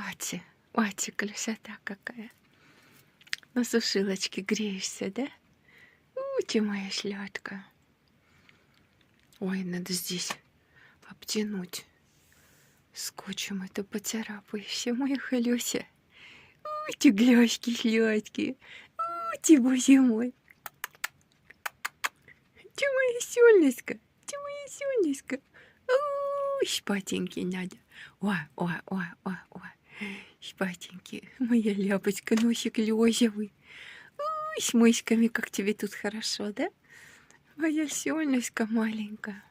Ати, красота какая. На сушилочке греешься, да? Ты моя шлятка. Ой, надо здесь обтянуть скотчем, это поцарапаешься, моя Халёся. Ты гляшки, шлятки. Ты, боже мой. Ты моя солнышко. Ты моя солнышко. Спатеньки надо. Ой, ой, ой, ой, ой. Спатеньки. Моя ляпочка, носик лёжевый. С мышками, как тебе тут хорошо, да? Моя солнышко маленькая.